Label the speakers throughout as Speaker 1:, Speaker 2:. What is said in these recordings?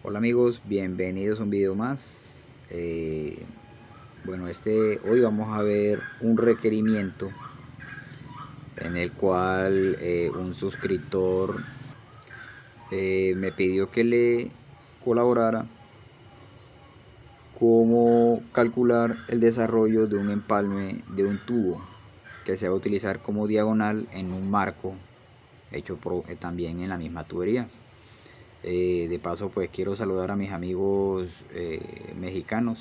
Speaker 1: Hola amigos, bienvenidos a un video más. Hoy vamos a ver un requerimiento en el cual un suscriptor me pidió que le colaborara cómo calcular el desarrollo de un empalme de un tubo que se va a utilizar como diagonal en un marco hecho también en la misma tubería. De paso, pues quiero saludar a mis amigos mexicanos,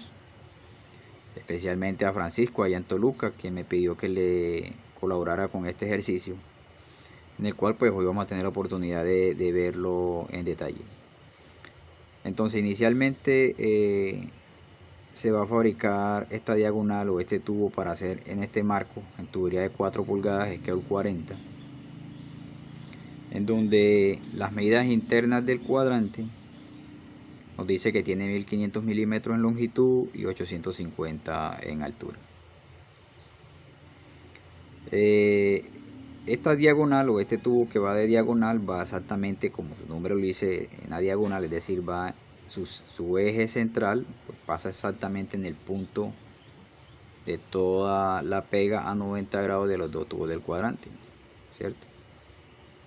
Speaker 1: especialmente a Francisco allá en Toluca, quien me pidió que le colaborara con este ejercicio, en el cual pues hoy vamos a tener la oportunidad de verlo en detalle. Entonces inicialmente se va a fabricar esta diagonal o este tubo para hacer en este marco en tubería de 4 pulgadas Skeur 40, en donde las medidas internas del cuadrante nos dice que tiene 1500 milímetros en longitud y 850 en altura. Esta diagonal o este tubo que va de diagonal va exactamente como su nombre lo dice, en la diagonal, es decir, va su eje central, pues pasa exactamente en el punto de toda la pega a 90 grados de los dos tubos del cuadrante, ¿cierto?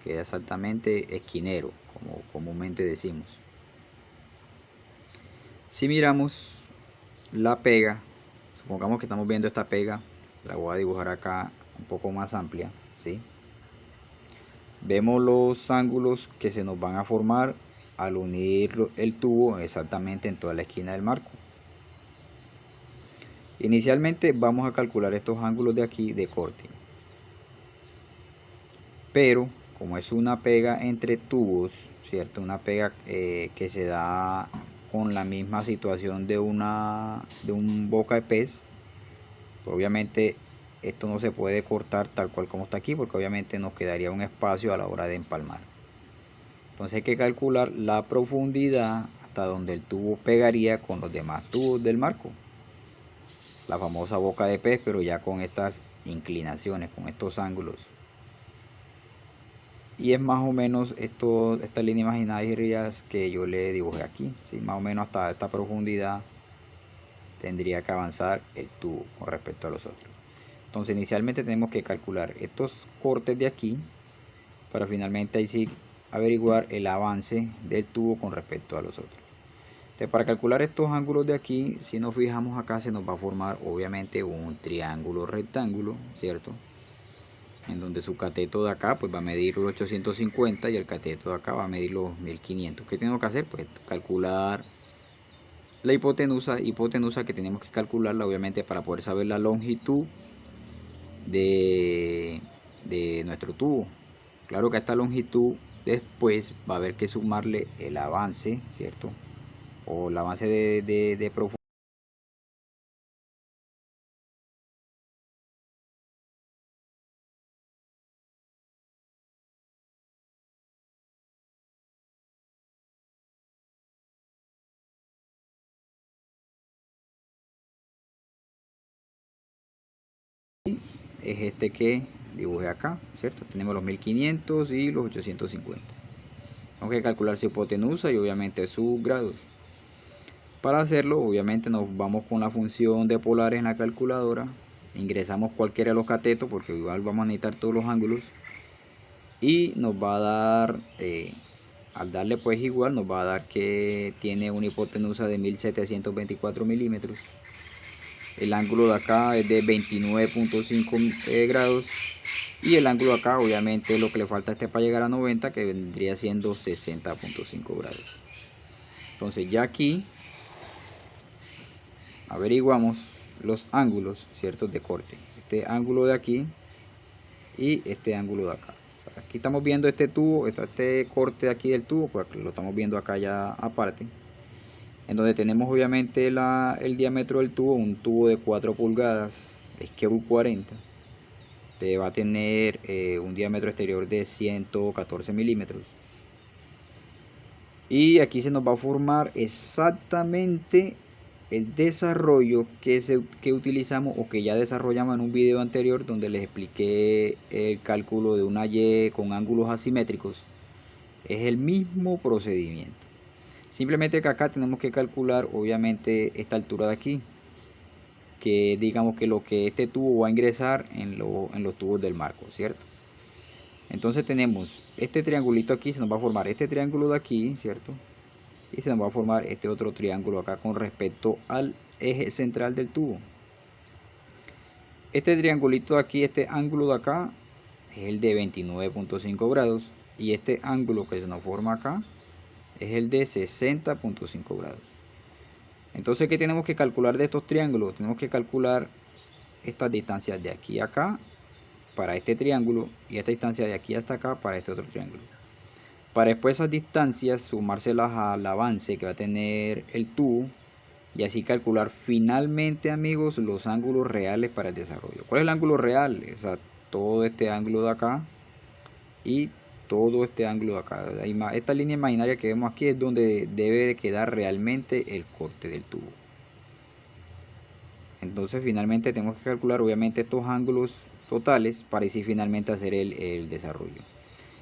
Speaker 1: Queda exactamente esquinero, como comúnmente decimos. Si miramos la pega, supongamos que estamos viendo esta pega, la voy a dibujar acá un poco más amplia, ¿sí? Vemos los ángulos que se nos van a formar al unir el tubo exactamente en toda la esquina del marco. Inicialmente vamos a calcular estos ángulos de aquí de corte, pero como es una pega entre tubos, ¿cierto? Una pega que se da con la misma situación de un boca de pez, pues obviamente esto no se puede cortar tal cual como está aquí, porque obviamente nos quedaría un espacio a la hora de empalmar. Entonces hay que calcular la profundidad hasta donde el tubo pegaría con los demás tubos del marco, la famosa boca de pez, pero ya con estas inclinaciones, con estos ángulos. Y es más o menos estas líneas imaginarias que yo le dibujé aquí, ¿sí? Más o menos hasta esta profundidad tendría que avanzar el tubo con respecto a los otros. Entonces inicialmente tenemos que calcular estos cortes de aquí para finalmente ahí sí averiguar el avance del tubo con respecto a los otros. Entonces, para calcular estos ángulos de aquí, si nos fijamos acá, se nos va a formar obviamente un triángulo rectángulo, ¿cierto? En donde su cateto de acá pues va a medir los 850 y el cateto de acá va a medir los 1500. ¿Qué tengo que hacer? Pues calcular la hipotenusa que tenemos que calcularla obviamente para poder saber la longitud de nuestro tubo. Claro que a esta longitud después va a haber que sumarle el avance, ¿cierto? O el avance de profundidad. Es este que dibujé acá, ¿cierto? Tenemos los 1500 y los 850. Tenemos que calcular su hipotenusa y obviamente sus grados. Para hacerlo, obviamente nos vamos con la función de polares en la calculadora, ingresamos cualquiera de los catetos porque igual vamos a necesitar todos los ángulos y nos va a dar, al darle pues igual, nos va a dar que tiene una hipotenusa de 1724 milímetros. El ángulo de acá es de 29.5 grados y el ángulo de acá obviamente lo que le falta a este para llegar a 90, que vendría siendo 60.5 grados. Entonces ya aquí averiguamos los ángulos ciertos de corte, este ángulo de aquí y este ángulo de acá. Aquí estamos viendo este tubo, este corte de aquí del tubo, pues lo estamos viendo acá ya aparte, en donde tenemos obviamente el diámetro del tubo, un tubo de 4 pulgadas Skeur 40, te va a tener un diámetro exterior de 114 milímetros. Y aquí se nos va a formar exactamente el desarrollo que utilizamos o que ya desarrollamos en un video anterior donde les expliqué el cálculo de una Y con ángulos asimétricos. Es el mismo procedimiento. Simplemente que acá tenemos que calcular obviamente esta altura de aquí, que digamos que lo que este tubo va a ingresar en los tubos del marco, ¿cierto? Entonces tenemos este triangulito aquí, se nos va a formar este triángulo de aquí, ¿cierto? Y se nos va a formar este otro triángulo acá con respecto al eje central del tubo. Este triangulito de aquí, este ángulo de acá, es el de 29.5 grados. Y este ángulo que se nos forma acá es el de 60.5 grados. Entonces, ¿qué tenemos que calcular de estos triángulos? Tenemos que calcular estas distancias de aquí a acá para este triángulo y esta distancia de aquí hasta acá para este otro triángulo. Para después esas distancias sumárselas al avance que va a tener el tubo y así calcular finalmente, amigos, los ángulos reales para el desarrollo. ¿Cuál es el ángulo real? O sea, todo este ángulo de acá y todo este ángulo de acá. Esta línea imaginaria que vemos aquí es donde debe de quedar realmente el corte del tubo. Entonces finalmente tenemos que calcular obviamente estos ángulos totales para así finalmente hacer el desarrollo.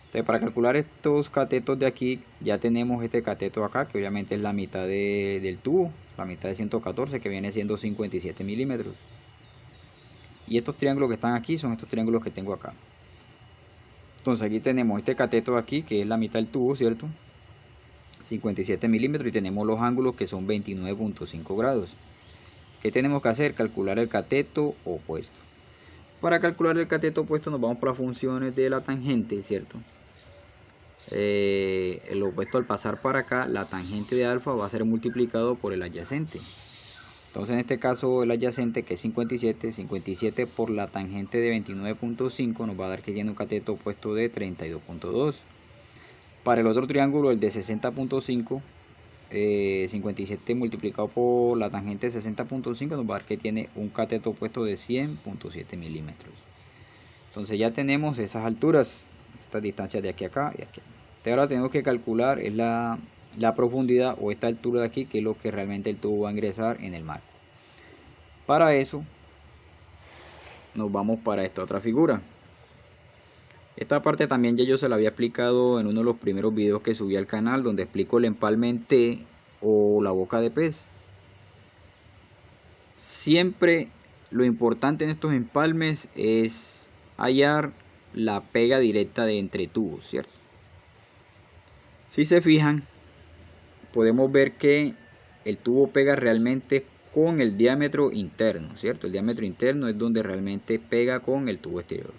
Speaker 1: Entonces, para calcular estos catetos de aquí ya tenemos este cateto acá, que obviamente es la mitad del tubo, la mitad de 114, que viene siendo 57 milímetros. Y estos triángulos que están aquí son estos triángulos que tengo acá. Entonces aquí tenemos este cateto de aquí, que es la mitad del tubo, ¿cierto? 57 milímetros, y tenemos los ángulos que son 29.5 grados. ¿Qué tenemos que hacer? Calcular el cateto opuesto. Para calcular el cateto opuesto nos vamos por las funciones de la tangente, ¿cierto? El opuesto, al pasar para acá, la tangente de alfa va a ser multiplicado por el adyacente. Entonces en este caso el adyacente, que es 57 por la tangente de 29.5, nos va a dar que tiene un cateto opuesto de 32.2. Para el otro triángulo, el de 60.5, 57 multiplicado por la tangente de 60.5 nos va a dar que tiene un cateto opuesto de 100.7 milímetros. Entonces ya tenemos esas alturas, estas distancias de aquí a acá y aquí. Ahora tenemos que calcular es la profundidad o esta altura de aquí, que es lo que realmente el tubo va a ingresar en el marco. Para eso nos vamos para esta otra figura. Esta parte también ya yo se la había explicado en uno de los primeros videos que subí al canal, donde explico el empalme en T o la boca de pez. Siempre lo importante en estos empalmes es hallar la pega directa de entre tubos, ¿cierto? Si se fijan, podemos ver que el tubo pega realmente con el diámetro interno, ¿cierto? El diámetro interno es donde realmente pega con el tubo exterior.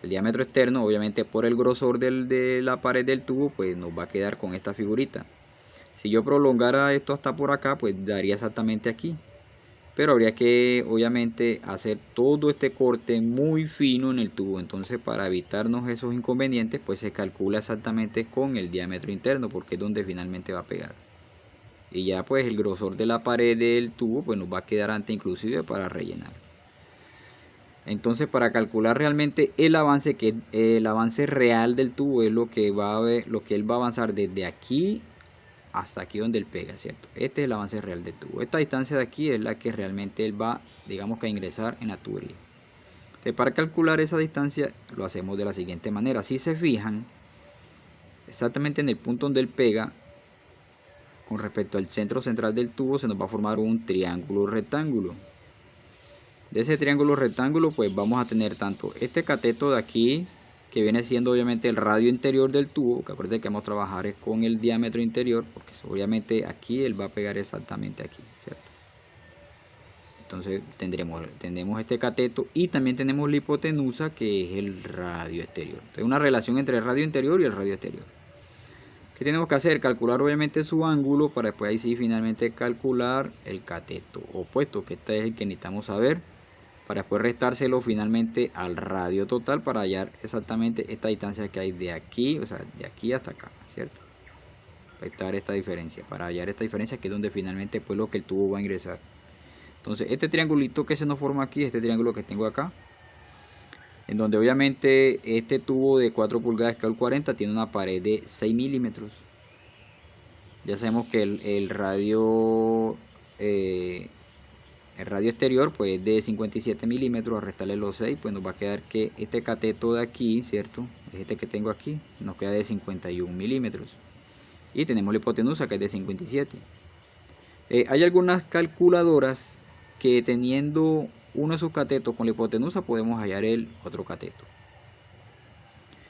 Speaker 1: El diámetro externo, obviamente por el grosor de la pared del tubo, pues nos va a quedar con esta figurita. Si yo prolongara esto hasta por acá, pues daría exactamente aquí. Pero habría que obviamente hacer todo este corte muy fino en el tubo. Entonces, para evitarnos esos inconvenientes, pues se calcula exactamente con el diámetro interno, porque es donde finalmente va a pegar. Y ya pues el grosor de la pared del tubo pues nos va a quedar antes inclusive para rellenar. Entonces, para calcular realmente el avance, que el avance real del tubo es lo que va a ver, lo que él va a avanzar desde aquí hasta aquí donde él pega, ¿cierto? Este es el avance real del tubo. Esta distancia de aquí es la que realmente él va, digamos, que a ingresar en la tubería. Entonces, para calcular esa distancia lo hacemos de la siguiente manera. Si se fijan, exactamente en el punto donde él pega, con respecto al centro central del tubo, se nos va a formar un triángulo rectángulo. De ese triángulo rectángulo pues vamos a tener tanto este cateto de aquí, que viene siendo obviamente el radio interior del tubo, que acuérdense que vamos a trabajar con el diámetro interior, porque obviamente aquí él va a pegar exactamente aquí, ¿cierto? Entonces tendremos este cateto y también tenemos la hipotenusa, que es el radio exterior. Entonces, una relación entre el radio interior y el radio exterior. ¿Qué tenemos que hacer? Calcular obviamente su ángulo para después ahí sí finalmente calcular el cateto opuesto, que este es el que necesitamos saber, para después restárselo finalmente al radio total para hallar exactamente esta distancia que hay de aquí, o sea, de aquí hasta acá, ¿cierto? Restar esta diferencia, para hallar esta diferencia, que es donde finalmente pues lo que el tubo va a ingresar. Entonces este triangulito que se nos forma aquí, este triángulo que tengo acá, en donde obviamente este tubo de 4 pulgadas escala 40 tiene una pared de 6 milímetros. Ya sabemos que el radio exterior pues es de 57 milímetros. A restarle los 6 pues nos va a quedar que este cateto de aquí, ¿cierto? Este que tengo aquí nos queda de 51 milímetros. y tenemos la hipotenusa que es de 57. Hay algunas calculadoras que teniendo uno de sus catetos con la hipotenusa podemos hallar el otro cateto.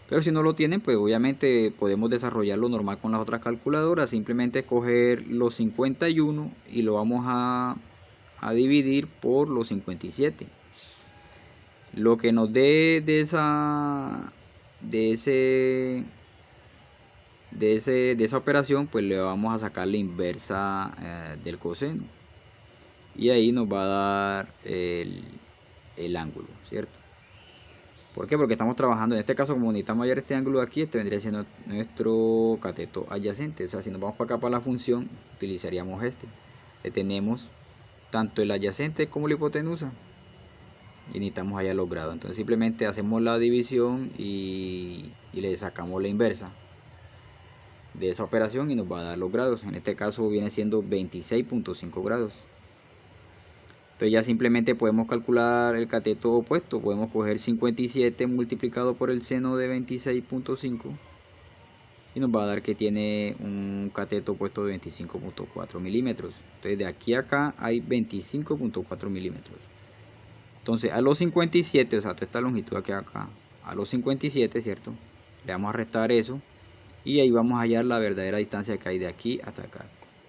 Speaker 1: Pero si no lo tienen, pues obviamente podemos desarrollarlo normal con las otras calculadoras. Simplemente coger los 51 y lo vamos a dividir por los 57. Lo que nos dé de esa operación, pues le vamos a sacar la inversa del coseno. Y ahí nos va a dar el ángulo, ¿cierto? ¿Por qué? Porque estamos trabajando, en este caso, como necesitamos hallar este ángulo de aquí, este vendría siendo nuestro cateto adyacente. O sea, si nos vamos para acá para la función, utilizaríamos este. Tenemos tanto el adyacente como la hipotenusa. Y necesitamos hallar los grados. Entonces simplemente hacemos la división y le sacamos la inversa de esa operación y nos va a dar los grados. En este caso viene siendo 26.5 grados. Entonces ya simplemente podemos calcular el cateto opuesto. Podemos coger 57 multiplicado por el seno de 26.5 y nos va a dar que tiene un cateto opuesto de 25.4 milímetros. Entonces de aquí a acá hay 25.4 milímetros. Entonces a los 57, o sea, toda esta longitud aquí a acá, a los 57, ¿cierto? Le vamos a restar eso y ahí vamos a hallar la verdadera distancia que hay de aquí hasta acá.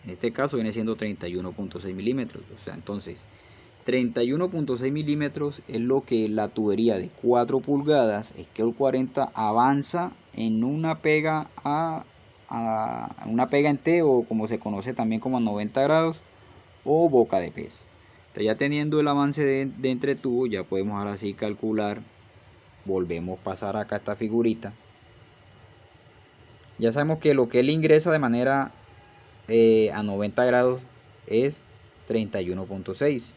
Speaker 1: En este caso viene siendo 31.6 milímetros. O sea, entonces 31.6 milímetros es lo que la tubería de 4 pulgadas, Scale 40, avanza en una pega una pega en T, o como se conoce también como a 90 grados, o boca de pez. Entonces ya teniendo el avance de entre tubos, ya podemos ahora sí calcular. Volvemos a pasar acá esta figurita. Ya sabemos que lo que él ingresa de manera a 90 grados es 31.6.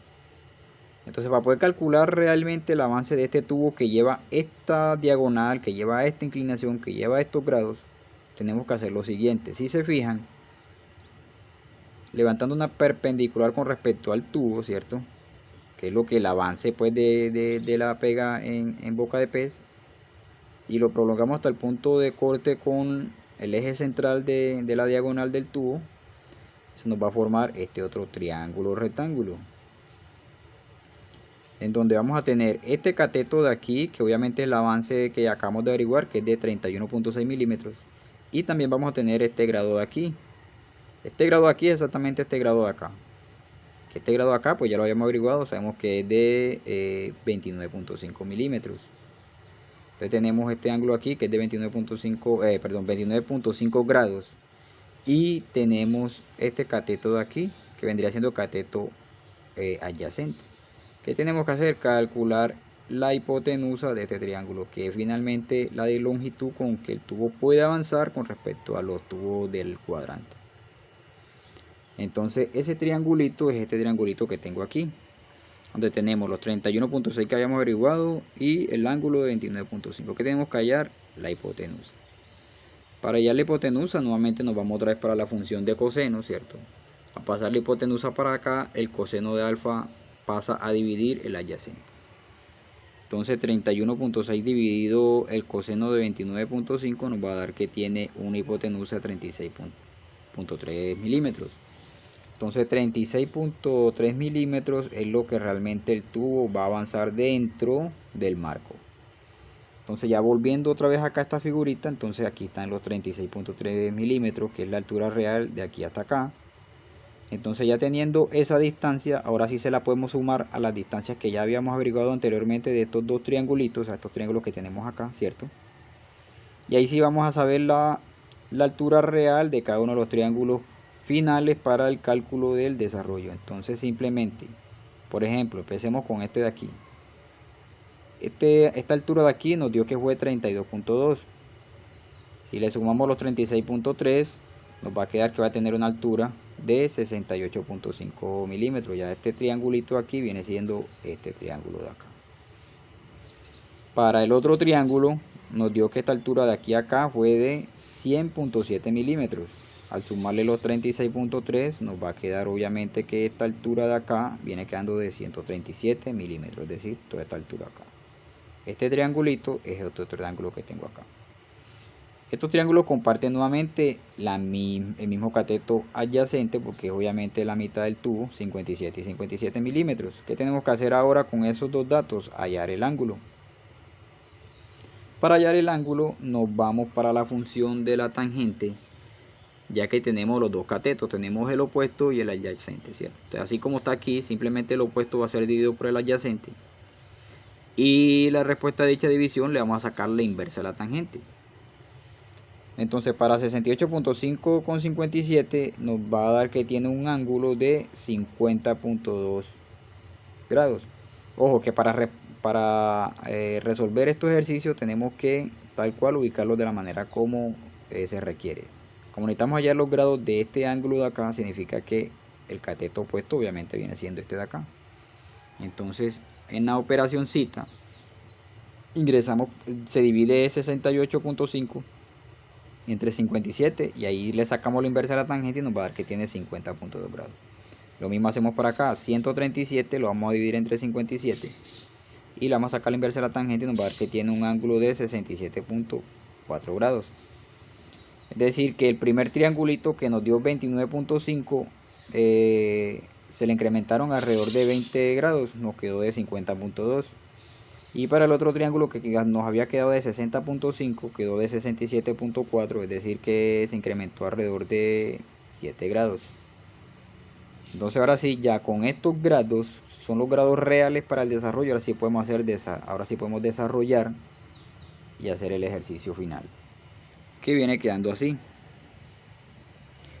Speaker 1: Entonces, para poder calcular realmente el avance de este tubo que lleva esta diagonal, que lleva esta inclinación, que lleva estos grados, tenemos que hacer lo siguiente. Si se fijan, levantando una perpendicular con respecto al tubo, ¿cierto? Que es lo que el avance pues de la pega en boca de pez, y lo prolongamos hasta el punto de corte con el eje central de la diagonal del tubo, se nos va a formar este otro triángulo rectángulo, en donde vamos a tener este cateto de aquí, que obviamente es el avance que acabamos de averiguar, que es de 31.6 milímetros, y también vamos a tener este grado de aquí. Este grado de aquí es exactamente este grado de acá, que este grado de acá pues ya lo habíamos averiguado, sabemos que es de 29.5 milímetros. Entonces tenemos este ángulo aquí que es de 29.5 grados, y tenemos este cateto de aquí que vendría siendo cateto adyacente. ¿Qué tenemos que hacer? Calcular la hipotenusa de este triángulo, que es finalmente la de longitud con que el tubo puede avanzar con respecto a los tubos del cuadrante. Entonces ese triangulito es este triangulito que tengo aquí, donde tenemos los 31.6 que habíamos averiguado y el ángulo de 29.5. que tenemos que hallar? La hipotenusa. Para hallar la hipotenusa nuevamente nos vamos otra vez para la función de coseno, ¿cierto? A pasar la hipotenusa para acá, el coseno de alfa pasa a dividir el adyacente. Entonces 31.6 dividido el coseno de 29.5 nos va a dar que tiene una hipotenusa de 36.3 milímetros. Entonces 36.3 milímetros es lo que realmente el tubo va a avanzar dentro del marco. Entonces ya volviendo otra vez acá a esta figurita, entonces aquí están los 36.3 milímetros, que es la altura real de aquí hasta acá. Entonces ya teniendo esa distancia, ahora sí se la podemos sumar a las distancias que ya habíamos averiguado anteriormente de estos dos triangulitos, a estos triángulos que tenemos acá, ¿cierto? Y ahí sí vamos a saber la altura real de cada uno de los triángulos finales para el cálculo del desarrollo. Entonces simplemente, por ejemplo, empecemos con este de aquí. Esta altura de aquí nos dio que fue 32.2. Si le sumamos los 36.3, nos va a quedar que va a tener una altura de 68.5 milímetros. Ya este triangulito aquí viene siendo este triángulo de acá. Para el otro triángulo nos dio que esta altura de aquí a acá fue de 100.7 milímetros. Al sumarle los 36.3 nos va a quedar obviamente que esta altura de acá viene quedando de 137 milímetros, es decir, toda esta altura acá. Este triangulito es otro triángulo que tengo acá. Estos triángulos comparten nuevamente el mismo cateto adyacente, porque es obviamente la mitad del tubo, 57 y 57 milímetros. ¿Qué tenemos que hacer ahora con esos dos datos? Hallar el ángulo. Para hallar el ángulo nos vamos para la función de la tangente, ya que tenemos los dos catetos, tenemos el opuesto y el adyacente, ¿cierto? Entonces, así como está aquí, simplemente el opuesto va a ser dividido por el adyacente, y la respuesta a dicha división le vamos a sacar la inversa a la tangente. Entonces para 68.5 con 57 nos va a dar que tiene un ángulo de 50.2 grados. Ojo que para resolver estos ejercicios tenemos que tal cual ubicarlos de la manera como se requiere. Como necesitamos hallar los grados de este ángulo de acá, significa que el cateto opuesto obviamente viene siendo este de acá. Entonces en la operación cita ingresamos, se divide 68.5 entre 57 y ahí le sacamos la inversa a la tangente y nos va a dar que tiene 50.2 grados. Lo mismo hacemos para acá, 137 lo vamos a dividir entre 57 y le vamos a sacar la inversa a la tangente y nos va a dar que tiene un ángulo de 67.4 grados. Es decir que el primer triangulito que nos dio 29.5 se le incrementaron alrededor de 20 grados, nos quedó de 50.2. Y para el otro triángulo que nos había quedado de 60.5 quedó de 67.4, es decir que se incrementó alrededor de 7 grados. Entonces ahora sí, ya con estos grados, son los grados reales para el desarrollo, ahora sí podemos desarrollar y hacer el ejercicio final, que viene quedando así.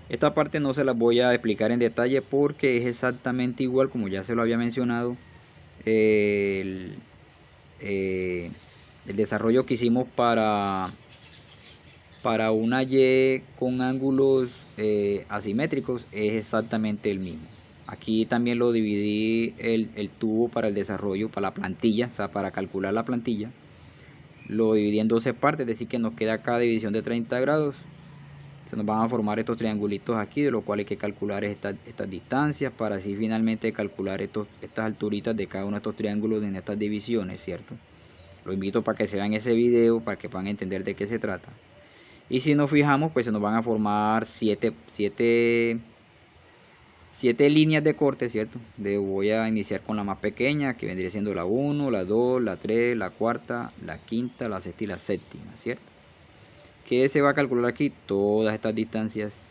Speaker 1: Esta parte no se las voy a explicar en detalle porque es exactamente igual como ya se lo había mencionado el desarrollo que hicimos para una Y con ángulos asimétricos, es exactamente el mismo. Aquí también lo dividí el tubo para el desarrollo, para la plantilla, o sea, para calcular la plantilla. Lo dividí en 12 partes, es decir que nos queda cada división de 30 grados. Se nos van a formar estos triangulitos aquí, de lo cual hay que calcular estas distancias para así finalmente calcular estas alturitas de cada uno de estos triángulos en estas divisiones, ¿cierto? Lo invito para que se vean ese video, para que puedan entender de qué se trata. Y si nos fijamos, pues se nos van a formar 7 líneas de corte, ¿cierto? Voy a iniciar con la más pequeña, que vendría siendo la 1, la 2, la 3, la cuarta, la quinta, la sexta y la séptima, ¿cierto? Que se va a calcular aquí todas estas distancias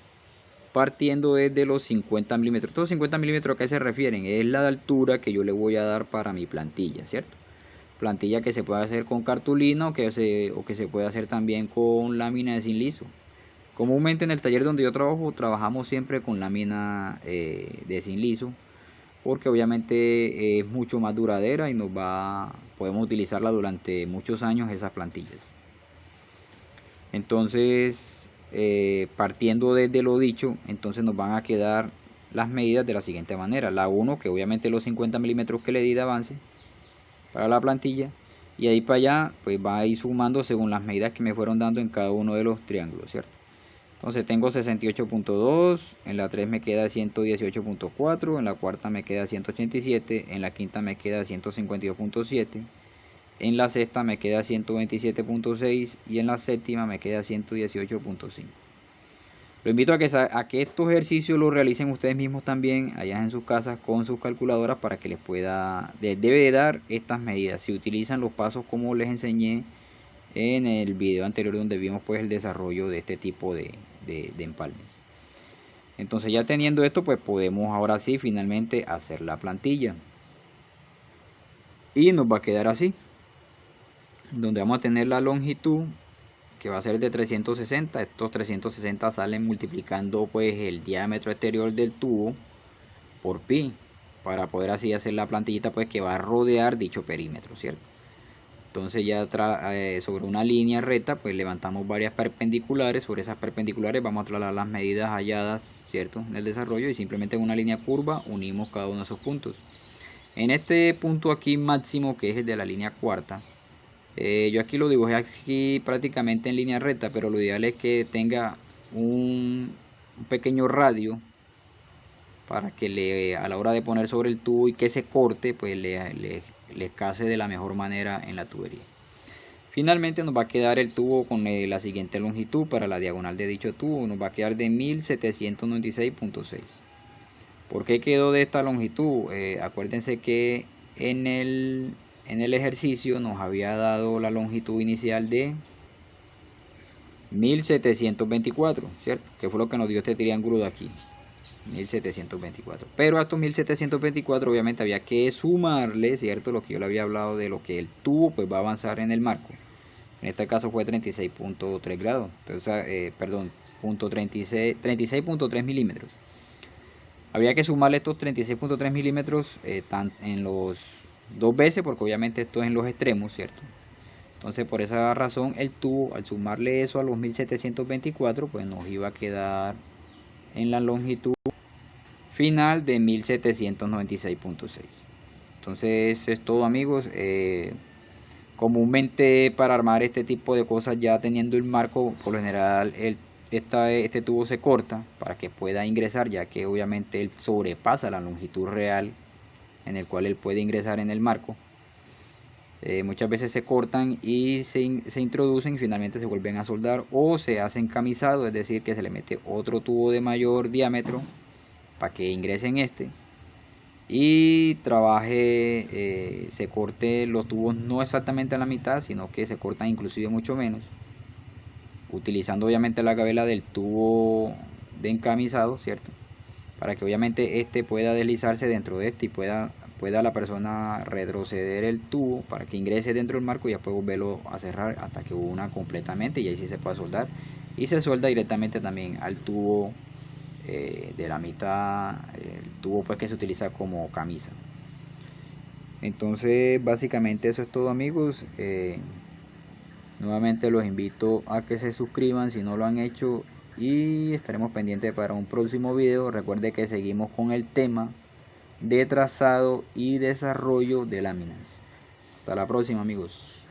Speaker 1: partiendo desde los 50 milímetros. Estos 50 milímetros a qué se refieren, es la altura que yo le voy a dar para mi plantilla, ¿cierto? Plantilla que se puede hacer con cartulina o que se puede hacer también con lámina de zinc liso. Comúnmente en el taller donde yo trabajo, trabajamos siempre con lámina de zinc liso, porque obviamente es mucho más duradera y podemos utilizarla durante muchos años esas plantillas. Entonces, partiendo desde lo dicho, entonces nos van a quedar las medidas de la siguiente manera. La 1, que obviamente los 50 milímetros que le di de avance para la plantilla, y ahí para allá pues va a ir sumando según las medidas que me fueron dando en cada uno de los triángulos, ¿cierto? Entonces tengo 68.2, en la 3 me queda 118.4, en la cuarta me queda 187, en la quinta me queda 152.7, en la sexta me queda 127.6 y en la séptima me queda 118.5. Lo invito a que estos ejercicios los realicen ustedes mismos también allá en sus casas con sus calculadoras para que les debe dar estas medidas. Si utilizan los pasos como les enseñé en el video anterior donde vimos pues el desarrollo de este tipo de empalmes. Entonces ya teniendo esto pues podemos ahora sí finalmente hacer la plantilla. Y nos va a quedar así, donde vamos a tener la longitud que va a ser de 360. Estos 360 salen multiplicando pues el diámetro exterior del tubo por pi, para poder así hacer la plantillita pues que va a rodear dicho perímetro, ¿cierto? Entonces ya sobre una línea recta pues levantamos varias perpendiculares. Sobre esas perpendiculares vamos a trasladar las medidas halladas, ¿cierto?, en el desarrollo, y simplemente en una línea curva unimos cada uno de esos puntos. En este punto aquí máximo, que es el de la línea cuarta, yo aquí lo dibujé aquí prácticamente en línea recta, pero lo ideal es que tenga un pequeño radio para que a la hora de poner sobre el tubo y que se corte, pues le case de la mejor manera en la tubería. Finalmente nos va a quedar el tubo con la siguiente longitud para la diagonal de dicho tubo, nos va a quedar de 1796.6. ¿Por qué quedó de esta longitud? Acuérdense que en el ejercicio nos había dado la longitud inicial de 1724, ¿cierto? Que fue lo que nos dio este triángulo de aquí, 1724. Pero a estos 1724 obviamente había que sumarle, ¿cierto? Lo que yo le había hablado de lo que el tubo pues va a avanzar en el marco. En este caso fue 36.3 grados, entonces, perdón, 36.3 milímetros. Habría que sumarle estos 36.3 milímetros en los dos veces, porque obviamente esto es en los extremos, ¿cierto? Entonces por esa razón el tubo, al sumarle eso a los 1724, pues nos iba a quedar en la longitud final de 1796.6. Entonces eso es todo, amigos. Comúnmente para armar este tipo de cosas, ya teniendo el marco, por lo general este tubo se corta para que pueda ingresar, ya que obviamente él sobrepasa la longitud real en el cual él puede ingresar en el marco. Muchas veces se cortan y se introducen y finalmente se vuelven a soldar, o se hacen camisado, es decir que se le mete otro tubo de mayor diámetro para que ingrese en este y trabaje, se corte los tubos no exactamente a la mitad, sino que se cortan inclusive mucho menos, utilizando obviamente la gabela del tubo de encamisado, ¿cierto? Para que obviamente este pueda deslizarse dentro de este y pueda la persona retroceder el tubo para que ingrese dentro del marco y después volverlo a cerrar hasta que una completamente, y ahí sí se puede soldar, y se suelda directamente también al tubo de la mitad, el tubo pues que se utiliza como camisa. Entonces básicamente eso es todo, amigos. Nuevamente los invito a que se suscriban si no lo han hecho, y estaremos pendientes para un próximo video. Recuerde que seguimos con el tema de trazado y desarrollo de láminas. Hasta la próxima, amigos.